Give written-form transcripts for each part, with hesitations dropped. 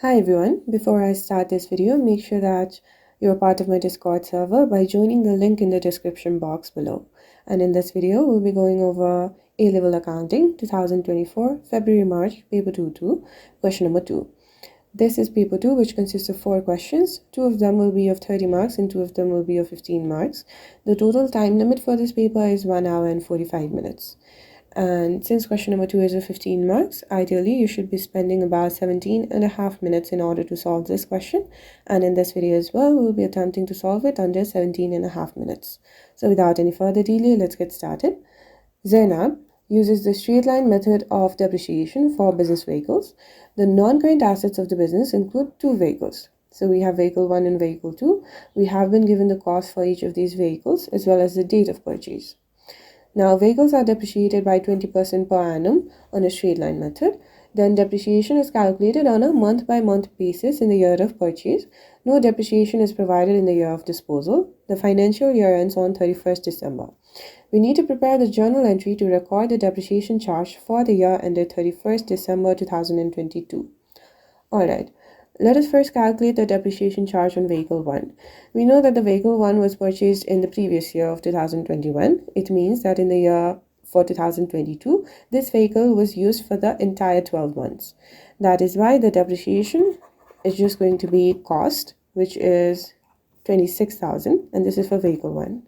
Hi everyone, before I start this video, make sure that you're part of my Discord server by joining the link in the description box below. And in this video, we'll be going over A-Level Accounting 2024 February-March Paper 2-2, question number 2. This is paper 2, which consists of 4 questions. 2 of them will be of 30 marks and 2 of them will be of 15 marks. The total time limit for this paper is 1 hour and 45 minutes. And since question number 2 is of 15 marks, ideally you should be spending about 17.5 minutes in order to solve this question. And in this video as well, we'll be attempting to solve it under 17.5 minutes. So without any further delay, let's get started. Zainab uses the straight line method of depreciation for business vehicles. The non-current assets of the business include 2 vehicles. So we have vehicle 1 and vehicle 2. We have been given the cost for each of these vehicles as well as the date of purchase. Now, vehicles are depreciated by 20% per annum on a straight line method. Then depreciation is calculated on a month-by-month basis in the year of purchase. No depreciation is provided in the year of disposal. The financial year ends on 31st December. We need to prepare the journal entry to record the depreciation charge for the year ended 31st December 2022. Alright. Let us first calculate the depreciation charge on vehicle 1. We know that the vehicle 1 was purchased in the previous year of 2021. It means that in the year for 2022, this vehicle was used for the entire 12 months. That is why the depreciation is just going to be cost, which is 26,000, and this is for vehicle 1.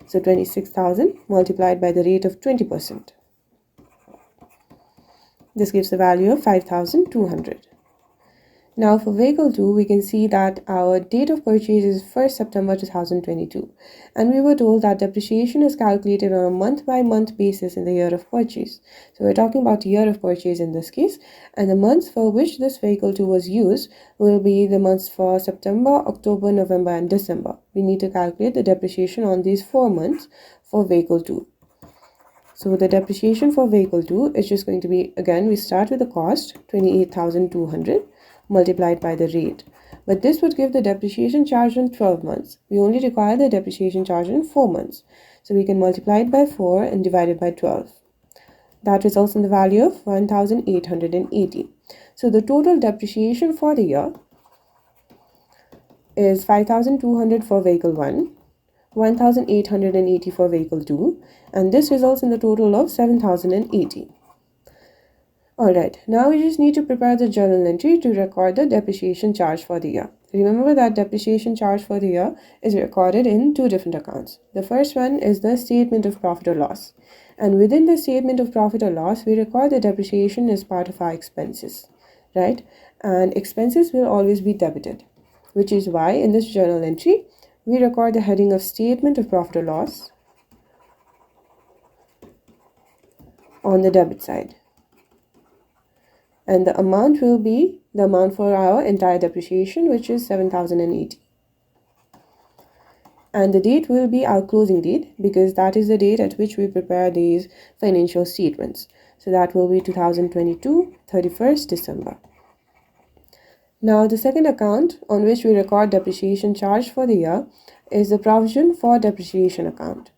So 26,000 multiplied by the rate of 20%. This gives the value of 5,200. Now for vehicle 2, we can see that our date of purchase is 1st September 2022, and we were told that depreciation is calculated on a month-by-month basis in the year of purchase. So we're talking about year of purchase in this case, and the months for which this vehicle 2 was used will be the months for September, October, November, and December. We need to calculate the depreciation on these 4 months for vehicle 2. So the depreciation for vehicle 2 is just going to be, again, we start with the cost, 28,200. Multiplied by the rate. But this would give the depreciation charge on 12 months. We only require the depreciation charge in 4 months. So we can multiply it by 4 and divide it by 12. That results in the value of 1,880. So the total depreciation for the year is 5,200 for vehicle 1, 1,880 for vehicle 2, and this results in the total of 7,080. Alright, now we just need to prepare the journal entry to record the depreciation charge for the year. Remember that depreciation charge for the year is recorded in 2 different accounts. The first one is the statement of profit or loss. And within the statement of profit or loss, we record the depreciation as part of our expenses, right? And expenses will always be debited, which is why in this journal entry, we record the heading of statement of profit or loss on the debit side. And the amount will be the amount for our entire depreciation, which is 7,080. And the date will be our closing date, because that is the date at which we prepare these financial statements. So that will be 2022, 31st December. Now the second account on which we record depreciation charge for the year is the provision for depreciation account.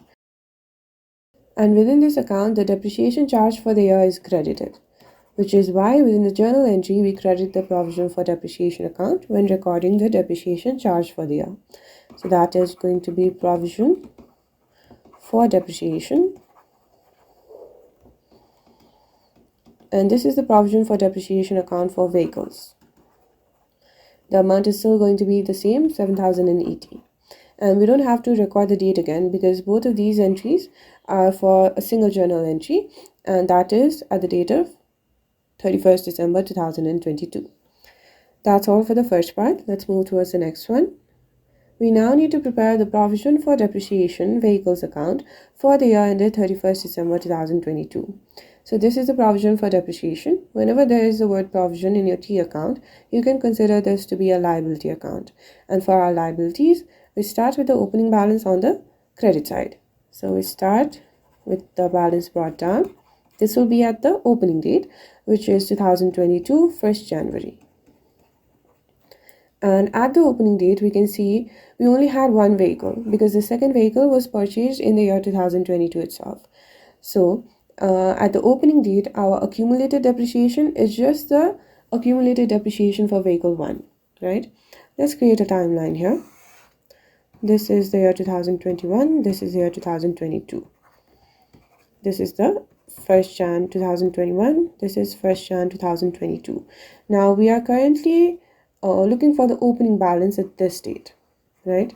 And within this account, the depreciation charge for the year is credited, which is why within the journal entry, we credit the provision for depreciation account when recording the depreciation charge for the year. So that is going to be provision for depreciation. And this is the provision for depreciation account for vehicles. The amount is still going to be the same, 7,080. And we don't have to record the date again because both of these entries are for a single journal entry, and that is at the date of 31st December 2022. That's all for the first part. Let's move towards the next one. We now need to prepare the provision for depreciation vehicles account for the year ended 31st December 2022. So this is the provision for depreciation. Whenever there is the word provision in your T account, you can consider this to be a liability account. And for our liabilities, we start with the opening balance on the credit side. So we start with the balance brought down. This will be at the opening date, which is 2022, 1st January. And at the opening date, we can see we only had one vehicle because the second vehicle was purchased in the year 2022 itself. So at the opening date, our accumulated depreciation is just the accumulated depreciation for vehicle 1, right? Let's create a timeline here. This is the year 2021, this is the year 2022. This is the 1st Jan 2021, this is 1st Jan 2022. Now we are currently looking for the opening balance at this date, right?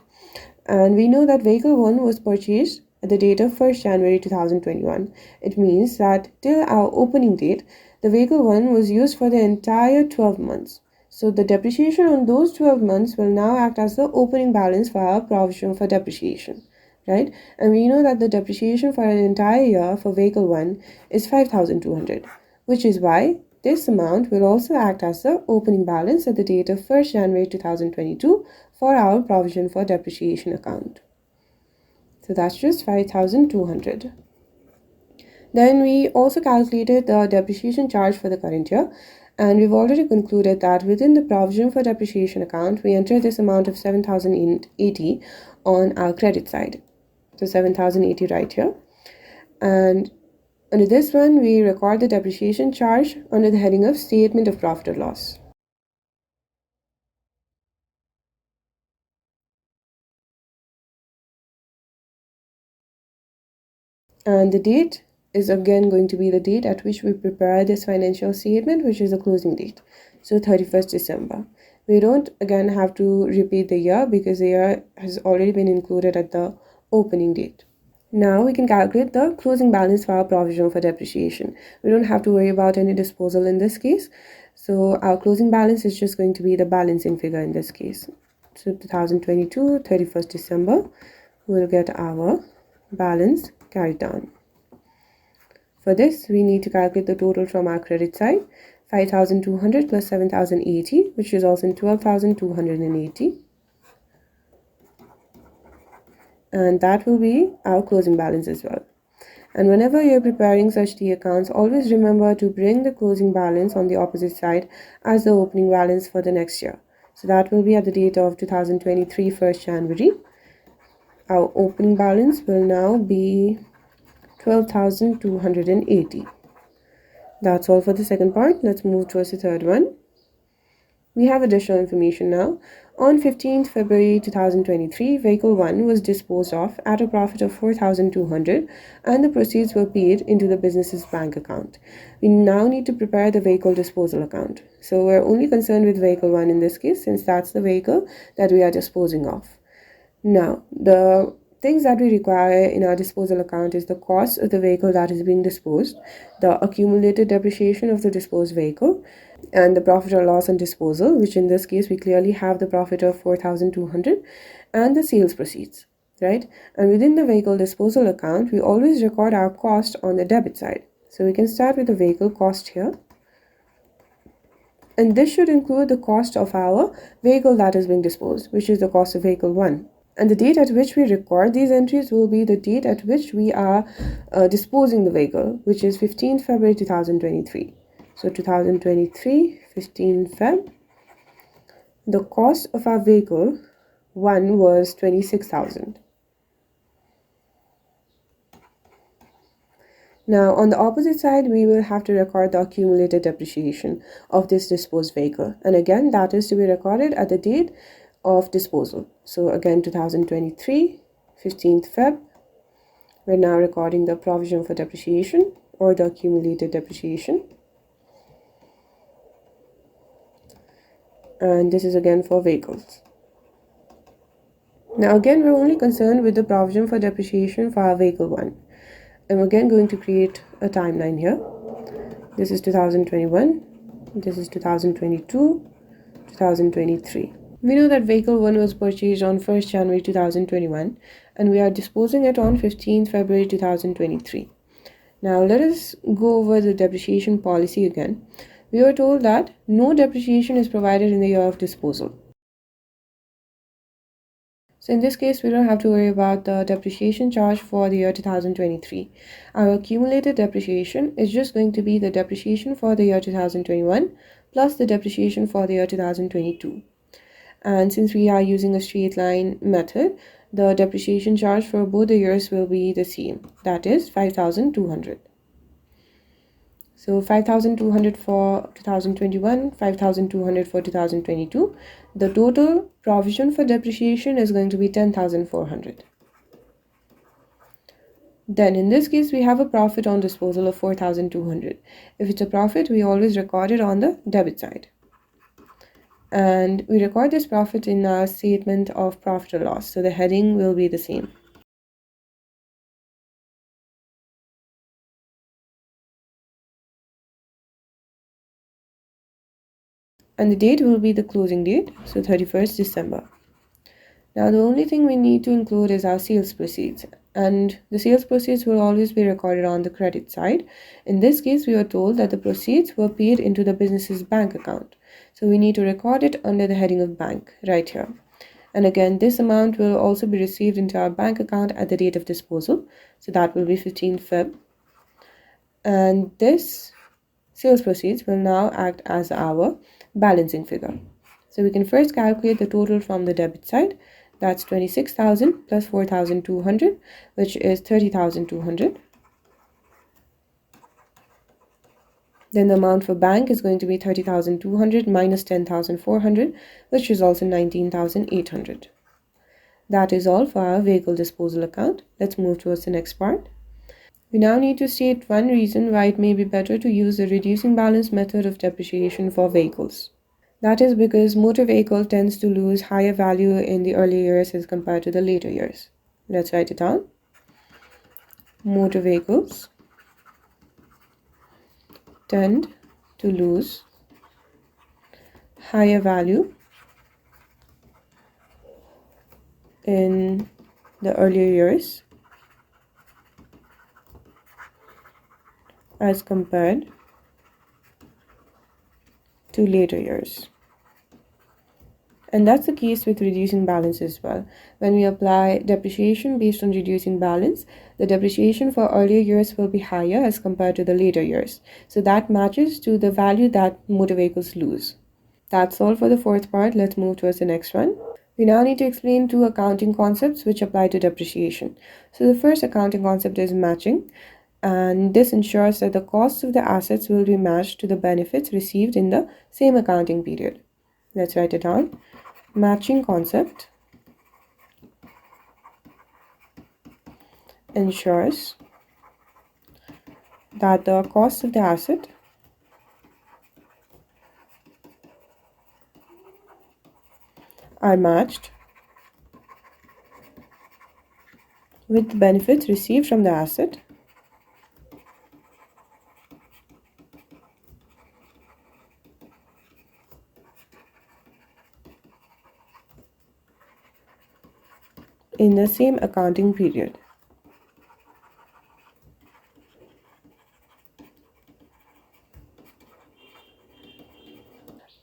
And we know that vehicle 1 was purchased at the date of 1st January 2021. It means that till our opening date, the vehicle 1 was used for the entire 12 months. So the depreciation on those 12 months will now act as the opening balance for our provision for depreciation, right? And we know that the depreciation for an entire year for vehicle 1 is 5,200, which is why this amount will also act as the opening balance at the date of 1st January 2022 for our provision for depreciation account. So that's just 5,200. Then we also calculated the depreciation charge for the current year, and we've already concluded that within the provision for depreciation account, we enter this amount of 7,080 on our credit side. So 7,080 right here. And under this one, we record the depreciation charge under the heading of Statement of Profit or Loss. And the date is again going to be the date at which we prepare this financial statement, which is the closing date. So 31st December. We don't again have to repeat the year because the year has already been included at the opening date. Now we can calculate the closing balance for our provision for depreciation. We don't have to worry about any disposal in this case. So our closing balance is just going to be the balancing figure in this case. So 2022, 31st December, we'll get our balance carried down. For this, we need to calculate the total from our credit side, 5,200 plus 7,080, which results in 12,280. And that will be our closing balance as well. And whenever you're preparing such T accounts, always remember to bring the closing balance on the opposite side as the opening balance for the next year. So that will be at the date of 2023, 1st January. Our opening balance will now be 12,280. That's all for the second part. Let's move towards the third one. We have additional information now. On 15th February 2023, vehicle 1 was disposed of at a profit of 4,200 and the proceeds were paid into the business's bank account. We now need to prepare the vehicle disposal account. So we're only concerned with vehicle 1 in this case, since that's the vehicle that we are disposing of. Now, the things that we require in our disposal account is the cost of the vehicle that is being disposed, the accumulated depreciation of the disposed vehicle, and the profit or loss on disposal, which in this case we clearly have the profit of 4,200, and the sales proceeds, right? And within the vehicle disposal account, we always record our cost on the debit side. So we can start with the vehicle cost here. And this should include the cost of our vehicle that is being disposed, which is the cost of vehicle 1. And the date at which we record these entries will be the date at which we are disposing the vehicle, which is 15th February 2023. So 2023, 15 Feb. The cost of our vehicle 1 was 26,000. Now, on the opposite side, we will have to record the accumulated depreciation of this disposed vehicle. And again, that is to be recorded at the date of disposal. So again, 2023, 15th Feb. We're now recording the provision for depreciation or the accumulated depreciation. And this is again for vehicles. Now again, we're only concerned with the provision for depreciation for our vehicle 1. I'm again going to create a timeline here. This is 2021, this is 2022, 2023. We know that vehicle 1 was purchased on 1st January 2021 and we are disposing it on 15th February 2023. Now let us go over the depreciation policy again. We were told that no depreciation is provided in the year of disposal. So in this case, we don't have to worry about the depreciation charge for the year 2023. Our accumulated depreciation is just going to be the depreciation for the year 2021 plus the depreciation for the year 2022. And since we are using a straight line method, the depreciation charge for both the years will be the same, that is 5,200. So 5,200 for 2021, 5,200 for 2022. The total provision for depreciation is going to be 10,400. Then in this case, we have a profit on disposal of 4,200. If it's a profit, we always record it on the debit side. And we record this profit in our statement of profit or loss. So the heading will be the same. And the date will be the closing date, so 31st December. Now the only thing we need to include is our sales proceeds, and the sales proceeds will always be recorded on the credit side. In this case, we are told that the proceeds were paid into the business's bank account, so we need to record it under the heading of bank right here. And again, this amount will also be received into our bank account at the date of disposal, so that will be 15th Feb. And this sales proceeds will now act as our balancing figure. So we can first calculate the total from the debit side. That's 26,000 plus 4,200, which is 30,200. Then the amount for bank is going to be 30,200 minus 10,400, which results in 19,800. That is all for our vehicle disposal account. Let's move towards the next part. We now need to state one reason why it may be better to use the reducing balance method of depreciation for vehicles. That is because motor vehicle tends to lose higher value in the early years as compared to the later years. Let's write it down. Motor vehicles tend to lose higher value in the earlier years as compared to later years. And that's the case with reducing balance as well. When we apply depreciation based on reducing balance, the depreciation for earlier years will be higher as compared to the later years. So that matches to the value that motor vehicles lose. That's all for the fourth part. Let's move towards the next one. We now need to explain two accounting concepts which apply to depreciation. So the first accounting concept is matching, and this ensures that the costs of the assets will be matched to the benefits received in the same accounting period. Let's write it down. Matching concept ensures that the costs of the asset are matched with the benefits received from the asset in the same accounting period.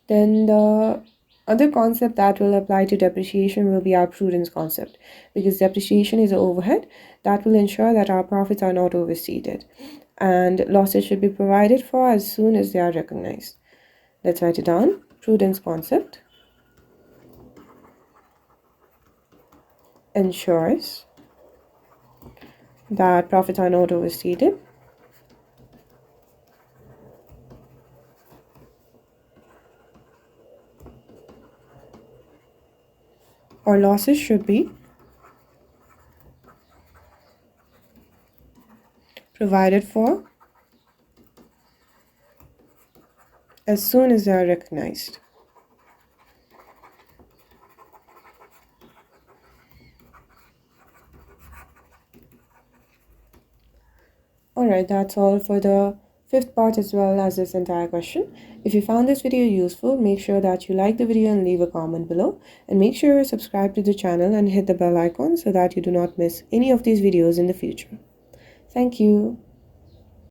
Then the other concept that will apply to depreciation will be our prudence concept, because depreciation is an overhead that will ensure that our profits are not overstated and losses should be provided for as soon as they are recognized. Let's write it down. Prudence concept ensures that profits are not overstated or losses should be provided for as soon as they are recognized. Alright, that's all for the fifth part as well as this entire question. If you found this video useful, make sure that you like the video and leave a comment below. And make sure you subscribe to the channel and hit the bell icon so that you do not miss any of these videos in the future. Thank you.